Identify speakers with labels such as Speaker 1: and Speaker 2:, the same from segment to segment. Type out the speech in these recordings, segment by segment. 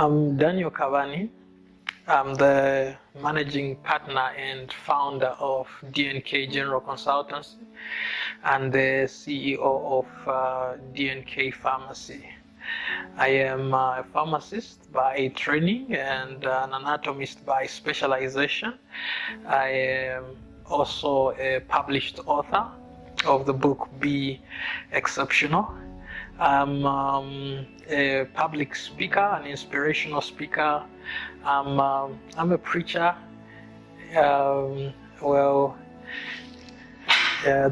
Speaker 1: I'm Daniel Kabani. I'm the managing partner and founder of D&K General Consultancy and the CEO of D&K Pharmacy. I am a pharmacist by training and an anatomist by specialization. I am also a published author of the book Be Exceptional. I'm a public speaker, an inspirational speaker. I'm a preacher.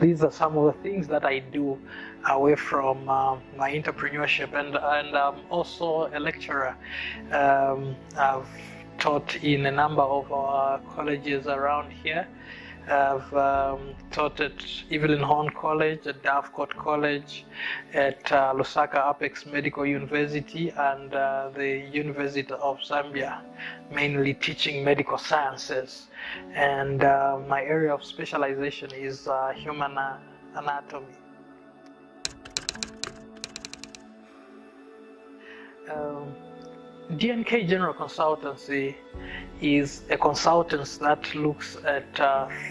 Speaker 1: These are some of the things that I do away from my entrepreneurship, and I'm also a lecturer. I've taught in a number of our colleges around here. I've taught at Evelyn Horn College, at Dovecourt College, at Lusaka Apex Medical University, and the University of Zambia, mainly teaching medical sciences. And my area of specialization is human anatomy. D&K General Consultancy is a consultancy that looks at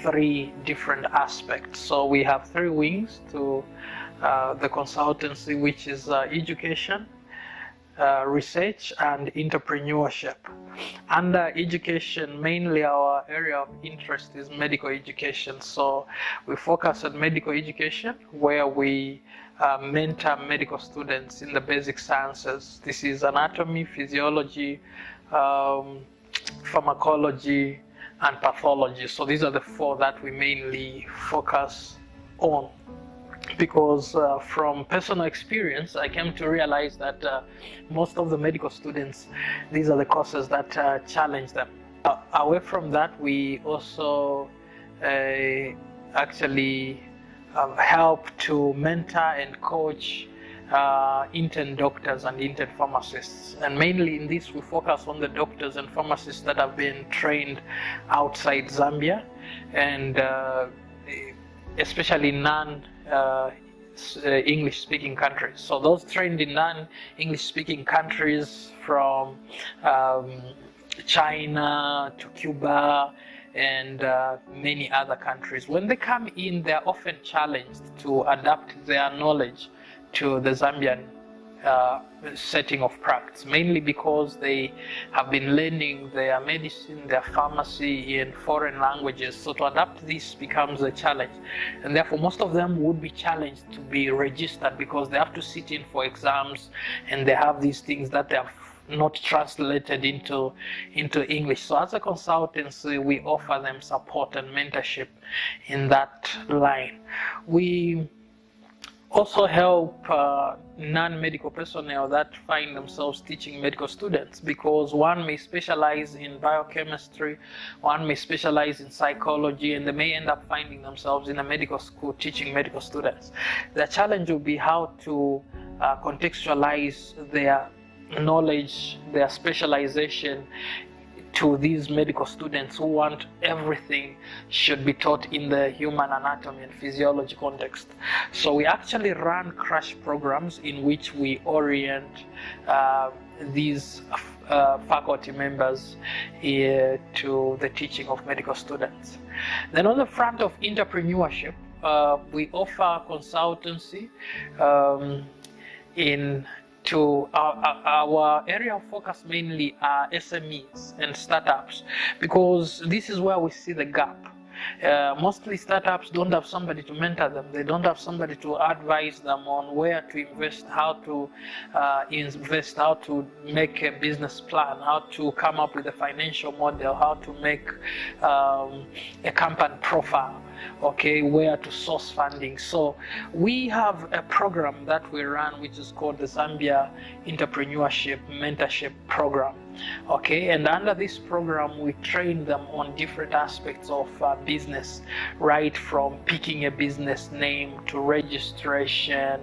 Speaker 1: three different aspects. So we have three wings to the consultancy, which is education, research, and entrepreneurship. Under education, mainly our area of interest is medical education. So we focus on medical education, where we mentor medical students in the basic sciences. This is anatomy, physiology, pharmacology, and pathology. So these are the four that we mainly focus on, because from personal experience I came to realize that most of the medical students, these are the courses that challenge them. Away from that, we also actually help to mentor and coach intern doctors and intern pharmacists, and mainly in this we focus on the doctors and pharmacists that have been trained outside Zambia, and especially non-English speaking countries. So those trained in non-English speaking countries, from China to Cuba and many other countries, when they come in, they're often challenged to adapt their knowledge to the Zambian setting of practice, mainly because they have been learning their medicine, their pharmacy in foreign languages. So to adapt this becomes a challenge, and therefore most of them would be challenged to be registered, because they have to sit in for exams and they have these things that they have not translated into English. So as a consultancy, we offer them support and mentorship in that line. We also help non-medical personnel that find themselves teaching medical students, because one may specialize in biochemistry, one may specialize in psychology, and they may end up finding themselves in a medical school teaching medical students. The challenge will be how to contextualize their knowledge, their specialization to these medical students who want everything should be taught in the human anatomy and physiology context. So we actually run crash programs in which we orient these faculty members to the teaching of medical students. Then on the front of entrepreneurship, we offer consultancy to our area of focus mainly are SMEs and startups, because this is where we see the gap. Mostly startups don't have somebody to mentor them. They don't have somebody to advise them on where to invest, how to invest, how to make a business plan, how to come up with a financial model, how to make a company profile, okay, where to source funding. So we have a program that we run which is called the Zambia Entrepreneurship Mentorship Program. Okay, and under this program we train them on different aspects of business, right from picking a business name to registration,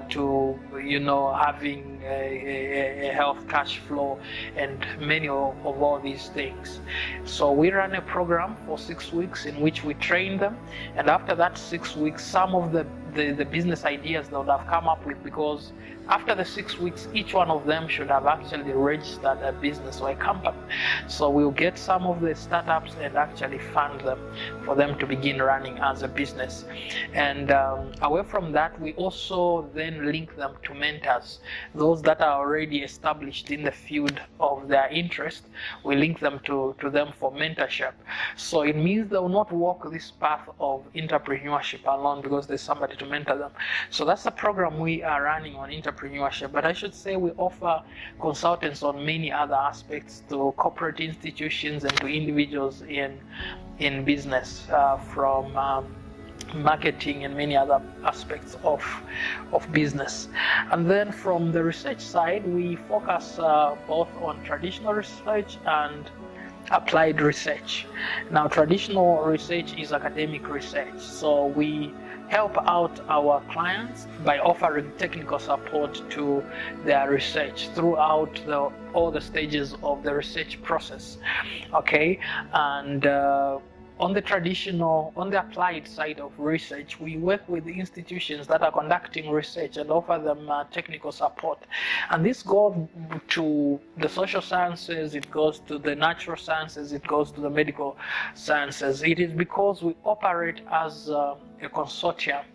Speaker 1: to having a health cash flow, and many of all these things. So we run a program for 6 weeks in which we train them, and after that 6 weeks, some of the the business ideas they would have come up with, because after the 6 weeks, each one of them should have actually registered a business or a company. So we'll get some of the startups and actually fund them for them to begin running as a business. And away from that, we also then link them to mentors, those that are already established in the field of their interest. We link them to them for mentorship. So it means they will not walk this path of entrepreneurship alone, because there's somebody to mentor them. So that's the program we are running on entrepreneurship. But I should say we offer consultants on many other aspects to corporate institutions and to individuals in business, from marketing and many other aspects of business. And then from the research side, we focus both on traditional research and applied research. Now, traditional research is academic research, so we help out our clients by offering technical support to their research throughout all the stages of the research process. Okay, and on the applied side of research, we work with the institutions that are conducting research and offer them technical support. And this goes to the social sciences, it goes to the natural sciences, it goes to the medical sciences. It is because we operate as a consortium.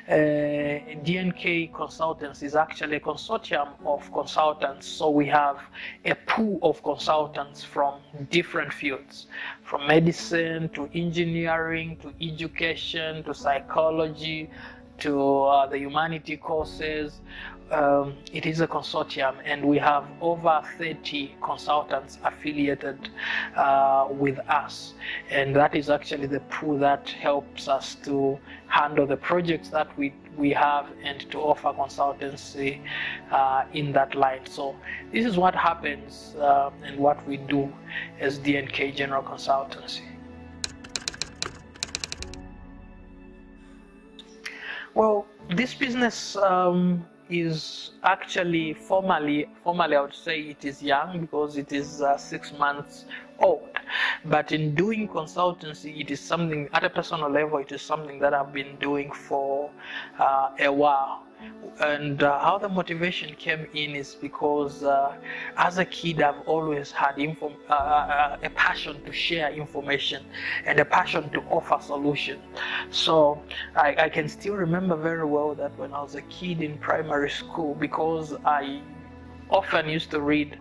Speaker 1: DNK Consultants is actually a consortium of consultants. So we have a pool of consultants from different fields, from medicine to engineering to education to psychology to the humanity courses. It is a consortium, and we have over 30 consultants affiliated with us, and that is actually the pool that helps us to handle the projects that we have and to offer consultancy in that line. So this is what happens and what we do as DNK General Consultancy. Well, this business is actually formally I would say it is young, because it is 6 months old. But in doing consultancy, it is something at a personal level, it is something that I've been doing for a while. And how the motivation came in is because as a kid I've always had a passion to share information and a passion to offer solutions. So I can still remember very well that when I was a kid in primary school, because I often used to read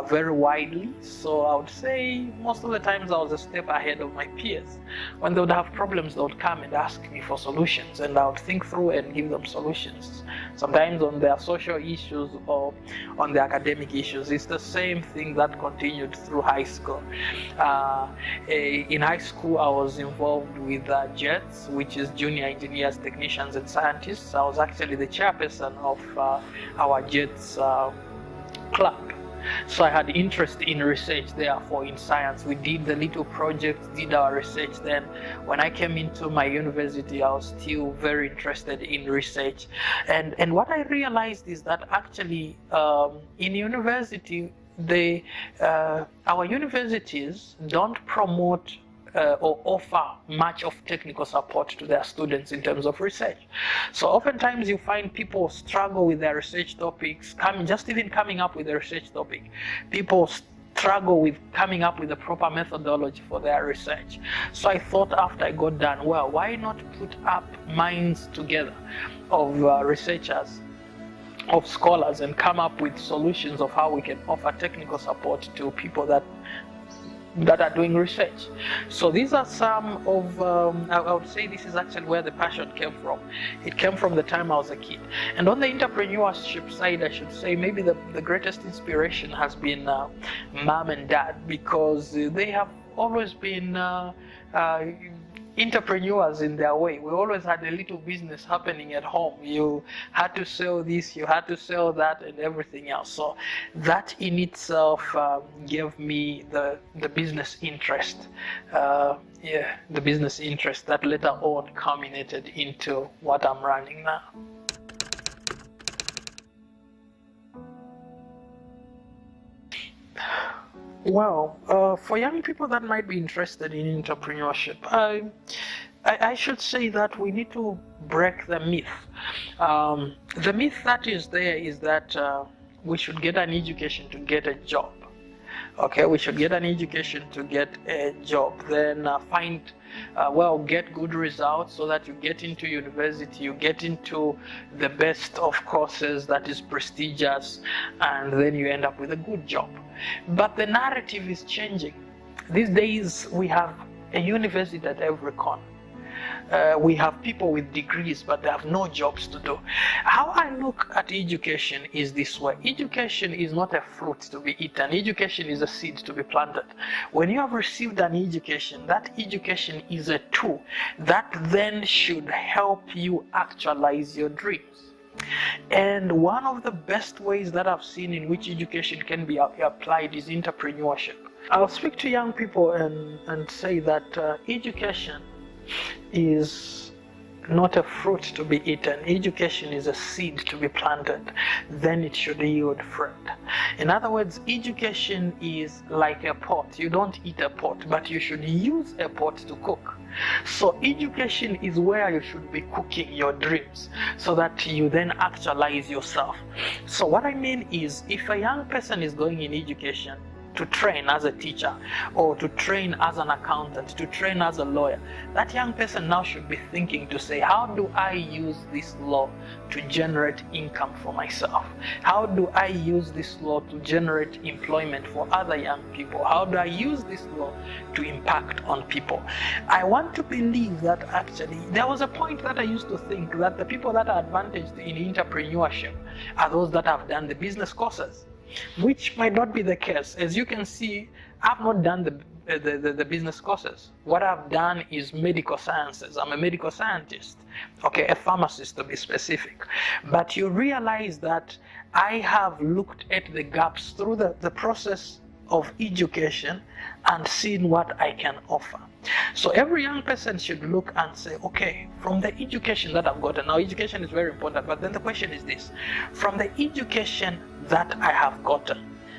Speaker 1: very widely, so I would say most of the times I was a step ahead of my peers. When they would have problems, they would come and ask me for solutions, and I would think through and give them solutions, sometimes on their social issues or on the academic issues. It's the same thing that continued through high school. In high school, I was involved with JETS, which is Junior Engineers, Technicians and Scientists. I was actually the chairperson of our JETS club. So I had interest in research, therefore in science. We did the little projects, did our research. Then when I came into my university, I was still very interested in research. And what I realized is that actually in university, our universities don't promote or offer much of technical support to their students in terms of research. So oftentimes you find people struggle with their research topics, just even coming up with a research topic. People struggle with coming up with a proper methodology for their research. So I thought after I got done, well, why not put up minds together of researchers, of scholars, and come up with solutions of how we can offer technical support to people that are doing research. So these are some of, I would say this is actually where the passion came from. It came from the time I was a kid. And on the entrepreneurship side, I should say maybe the greatest inspiration has been mom and dad, because they have always been entrepreneurs in their way. We always had a little business happening at home. You had to sell this, you had to sell that, and everything else. So that in itself gave me the business interest. The business interest that later on culminated into what I'm running now. Well, for young people that might be interested in entrepreneurship, I should say that we need to break the myth. The myth that is there is that we should get an education to get a job. Okay, we should get an education to get a job, then get good results so that you get into university, you get into the best of courses that is prestigious, and then you end up with a good job. But the narrative is changing. These days we have a university at every corner. We have people with degrees, but they have no jobs to do. How I look at education is this way. Education is not a fruit to be eaten. Education is a seed to be planted. When you have received an education, that education is a tool that then should help you actualize your dreams. And one of the best ways that I've seen in which education can be applied is entrepreneurship. I'll speak to young people and say that education is not a fruit to be eaten. Education is a seed to be planted. Then it should yield fruit. In other words, education is like a pot. You don't eat a pot, but you should use a pot to cook. So education is where you should be cooking your dreams so that you then actualize yourself. So what I mean is, if a young person is going in education to train as a teacher, or to train as an accountant, to train as a lawyer, that young person now should be thinking to say, how do I use this law to generate income for myself? How do I use this law to generate employment for other young people? How do I use this law to impact on people? I want to believe that actually there was a point that I used to think that the people that are advantaged in entrepreneurship are those that have done the business courses, which might not be the case. As you can see, I've not done the business courses. What I've done is medical sciences. I'm a medical scientist, okay, a pharmacist to be specific. But you realize that I have looked at the gaps through the process of education and seen what I can offer. So every young person should look and say, okay, from the education that I've gotten, now education is very important, but then the question is this: from the education that I have gotten,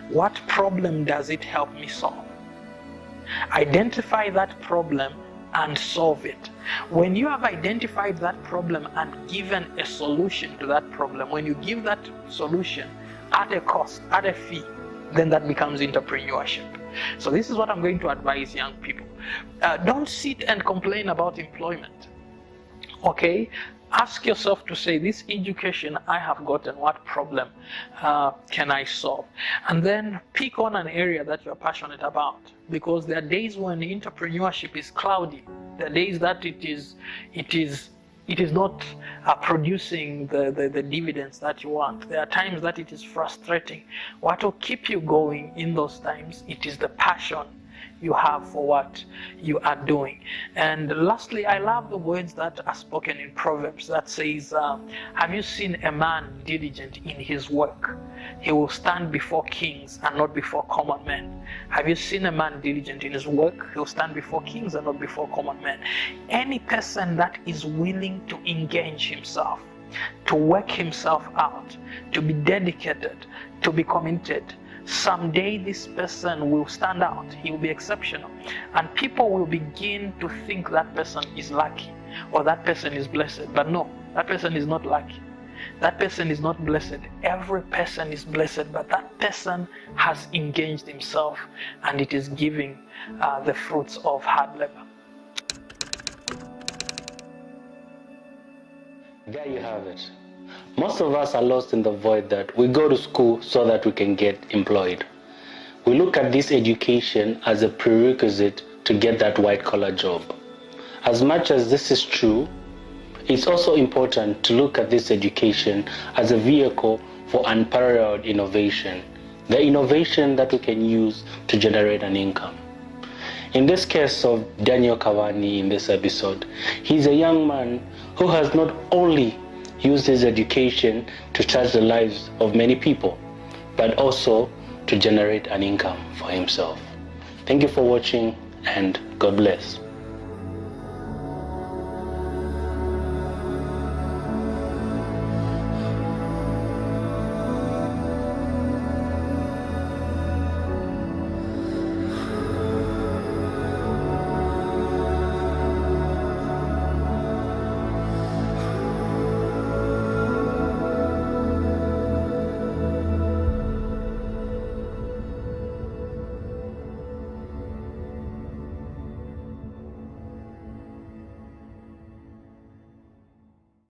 Speaker 1: what problem does it help me solve? Identify that problem and solve it. When you have identified that problem and given a solution to that problem, when you give that solution at a cost, at a fee, then that becomes entrepreneurship. So this is what I'm going to advise young people. Don't sit and complain about employment. Okay? Ask yourself to say, this education I have gotten, what problem can I solve? And then pick on an area that you're passionate about, because there are days when entrepreneurship is cloudy. There are days that it is not producing the dividends that you want. There are times that it is frustrating. What will keep you going in those times? It is the passion you have for what you are doing. And lastly, I love the words that are spoken in Proverbs that says, have you seen a man diligent in his work? He will stand before kings and not before common men. Have you seen a man diligent in his work? He will stand before kings and not before common men. Any person that is willing to engage himself, to work himself out, to be dedicated, to be committed, someday this person will stand out. He will be exceptional, and people will begin to think that person is lucky or that person is blessed. But no, that person is not lucky. That person is not blessed. Every person is blessed, but that person has engaged himself, and it is giving the fruits of hard labor.
Speaker 2: There you have it. Most of us are lost in the void that we go to school so that we can get employed. We look at this education as a prerequisite to get that white-collar job. As much as this is true, it's also important to look at this education as a vehicle for unparalleled innovation, the innovation that we can use to generate an income. In this case of Daniel Kabani in this episode, he's a young man who has not only used his education to touch the lives of many people, but also to generate an income for himself. Thank you for watching, and God bless.